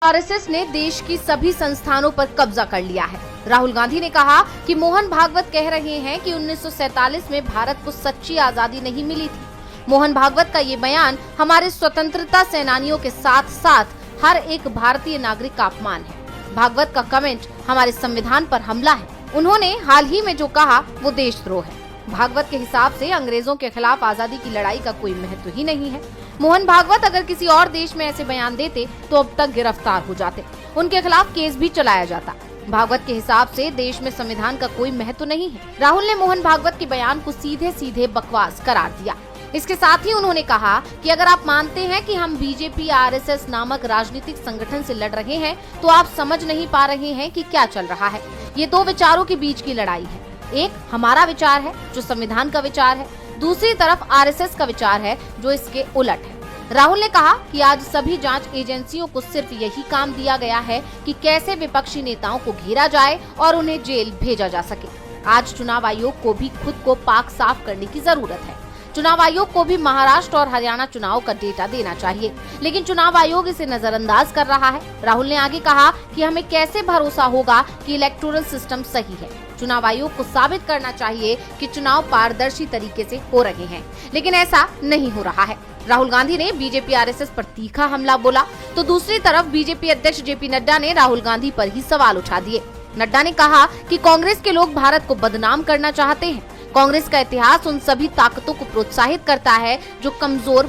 RSS ने देश की सभी संस्थानों पर कब्जा कर लिया है। राहुल गांधी ने कहा कि मोहन भागवत कह रहे हैं कि 1947 में भारत को सच्ची आजादी नहीं मिली थी। मोहन भागवत का ये बयान हमारे स्वतंत्रता सेनानियों के साथ साथ हर एक भारतीय नागरिक का अपमान है। भागवत का कमेंट हमारे संविधान पर हमला है। उन्होंने हाल ही में जो कहा वो देशद्रोह है। भागवत के हिसाब से अंग्रेजों के खिलाफ आजादी की लड़ाई का कोई महत्व ही नहीं है। मोहन भागवत अगर किसी और देश में ऐसे बयान देते तो अब तक गिरफ्तार हो जाते, उनके खिलाफ केस भी चलाया जाता। भागवत के हिसाब से देश में संविधान का कोई महत्व नहीं है। राहुल ने मोहन भागवत के बयान को सीधे सीधे बकवास करार दिया। इसके साथ ही उन्होंने कहा कि अगर आप मानते हैं कि हम बीजेपी आरएसएस नामक राजनीतिक संगठन से लड़ रहे हैं तो आप समझ नहीं पा रहे हैं कि क्या चल रहा है। ये दो विचारों के बीच की लड़ाई है। एक हमारा विचार है जो संविधान का विचार है, दूसरी तरफ आरएसएस का विचार है जो इसके उलट है। राहुल ने कहा कि आज सभी जांच एजेंसियों को सिर्फ यही काम दिया गया है कि कैसे विपक्षी नेताओं को घेरा जाए और उन्हें जेल भेजा जा सके। आज चुनाव आयोग को भी खुद को पाक साफ करने की जरूरत है। चुनाव आयोग को भी महाराष्ट्र और हरियाणा चुनाव का डेटा देना चाहिए, लेकिन चुनाव आयोग इसे नजरअंदाज कर रहा है। राहुल ने आगे कहा कि हमें कैसे भरोसा होगा कि इलेक्टोरल सिस्टम सही है। चुनाव आयोग को साबित करना चाहिए कि चुनाव पारदर्शी तरीके से हो रहे हैं, लेकिन ऐसा नहीं हो रहा है। राहुल गांधी ने बीजेपी आरएसएस पर तीखा हमला बोला तो दूसरी तरफ बीजेपी अध्यक्ष जेपी नड्डा ने राहुल गांधी पर ही सवाल उठा दिए। नड्डा ने कहा कि कांग्रेस के लोग भारत को बदनाम करना चाहते हैं। कांग्रेस का इतिहास उन सभी ताकतों को प्रोत्साहित करता है जो कमजोर।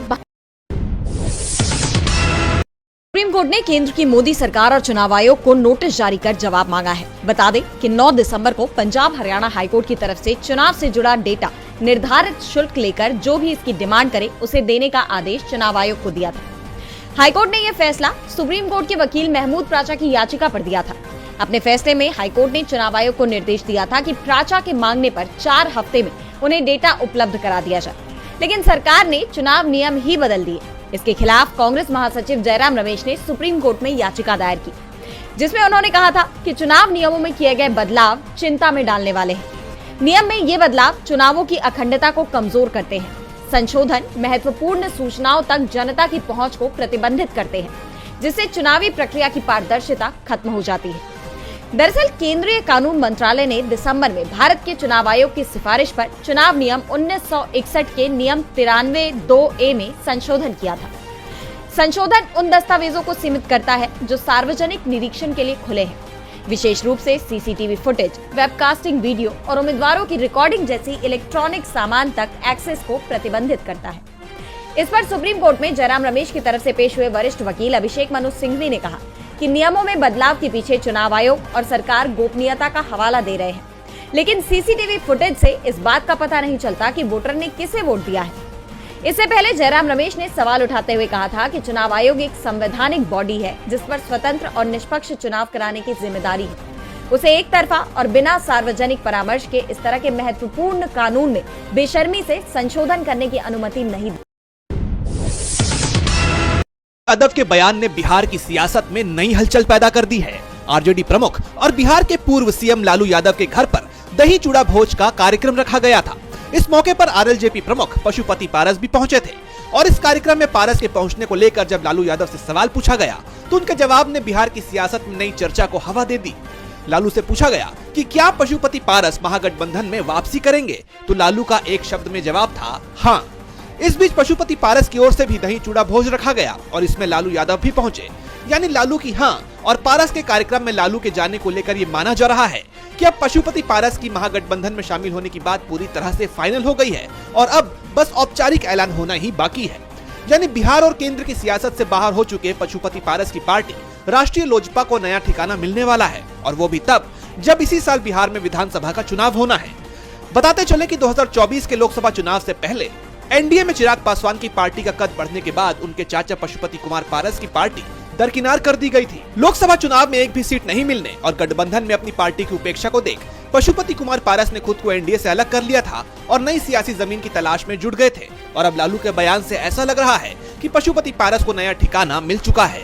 सुप्रीम कोर्ट ने केंद्र की मोदी सरकार और चुनाव आयोग को नोटिस जारी कर जवाब मांगा है। बता दें कि 9 दिसंबर को पंजाब हरियाणा हाईकोर्ट की तरफ से चुनाव से जुड़ा डेटा निर्धारित शुल्क लेकर जो भी इसकी डिमांड करे उसे देने का आदेश चुनाव आयोग को दिया था। हाईकोर्ट ने यह फैसला सुप्रीम कोर्ट के वकील महमूद प्राचा की याचिका पर दिया था। अपने फैसले में हाईकोर्ट ने चुनाव आयोग को निर्देश दिया था कि प्राचा के मांगने पर 4 हफ्ते में उन्हें डेटा उपलब्ध करा दिया जाए, लेकिन सरकार ने चुनाव नियम ही बदल दिए। इसके खिलाफ कांग्रेस महासचिव जयराम रमेश ने सुप्रीम कोर्ट में याचिका दायर की, जिसमें उन्होंने कहा था कि चुनाव नियमों में किए गए बदलाव चिंता में डालने वाले हैं। नियम में ये बदलाव चुनावों की अखंडता को कमजोर करते हैं। संशोधन महत्वपूर्ण सूचनाओं तक जनता की पहुंच को प्रतिबंधित करते हैं, जिससे चुनावी प्रक्रिया की पारदर्शिता खत्म हो जाती है। दरअसल केंद्रीय कानून मंत्रालय ने दिसंबर में भारत के चुनाव आयोग की सिफारिश पर चुनाव नियम 1961 के नियम 93(2)(a) में संशोधन किया था। संशोधन उन दस्तावेजों को सीमित करता है जो सार्वजनिक निरीक्षण के लिए खुले हैं, विशेष रूप से सीसीटीवी फुटेज, वेबकास्टिंग वीडियो और उम्मीदवारों की रिकॉर्डिंग जैसी इलेक्ट्रॉनिक सामान तक एक्सेस को प्रतिबंधित करता है। इस पर सुप्रीम कोर्ट में जयराम रमेश की तरफ से पेश हुए वरिष्ठ वकील अभिषेक मनु सिंघवी ने कहा कि नियमों में बदलाव के पीछे चुनाव आयोग और सरकार गोपनीयता का हवाला दे रहे हैं, लेकिन सीसीटीवी फुटेज से इस बात का पता नहीं चलता कि वोटर ने किसे वोट दिया है। इससे पहले जयराम रमेश ने सवाल उठाते हुए कहा था कि चुनाव आयोग एक संवैधानिक बॉडी है जिस पर स्वतंत्र और निष्पक्ष चुनाव कराने की जिम्मेदारी है। उसे एक तरफा और बिना सार्वजनिक परामर्श के इस तरह के महत्वपूर्ण कानून में बेशर्मी से संशोधन करने की अनुमति नहीं। यादव के बयान ने बिहार की सियासत में नई हलचल पैदा कर दी है। आरजेडी प्रमुख और बिहार के पूर्व सीएम लालू यादव के घर पर दही चूड़ा भोज का कार्यक्रम रखा गया था। इस मौके पर आरएलजेपी प्रमुख पशुपति पारस भी पहुंचे थे और इस कार्यक्रम में पारस के पहुंचने को लेकर जब लालू यादव से सवाल पूछा गया तो उनके जवाब ने बिहार की सियासत में नई चर्चा को हवा दे दी। लालू से पूछा गया कि क्या पशुपति पारस महागठबंधन में वापसी करेंगे, तो लालू का एक शब्द में जवाब था हाँ। इस बीच पशुपति पारस की ओर से भी दही चूड़ा भोज रखा गया और इसमें लालू यादव भी पहुंचे। यानी लालू की हाँ और पारस के कार्यक्रम में लालू के जाने को लेकर ये माना जा रहा है कि अब पशुपति पारस की महागठबंधन में शामिल होने की बात पूरी तरह से फाइनल हो गई है और अब बस औपचारिक ऐलान होना ही बाकी है। यानी बिहार और केंद्र की सियासत से बाहर हो चुके पशुपति पारस की पार्टी राष्ट्रीय लोजपा को नया ठिकाना मिलने वाला है, और वो भी तब जब इसी साल बिहार में विधानसभा का चुनाव होना है। बताते चले कि 2024 के लोकसभा चुनाव से पहले एनडीए में चिराग पासवान की पार्टी का कद बढ़ने के बाद उनके चाचा पशुपति कुमार पारस की पार्टी दरकिनार कर दी गई थी। लोकसभा चुनाव में एक भी सीट नहीं मिलने और गठबंधन में अपनी पार्टी की उपेक्षा को देख पशुपति कुमार पारस ने खुद को एनडीए से अलग कर लिया था और नई सियासी जमीन की तलाश में जुट गए थे। और अब लालू के बयान से ऐसा लग रहा है कि पशुपति पारस को नया ठिकाना मिल चुका है।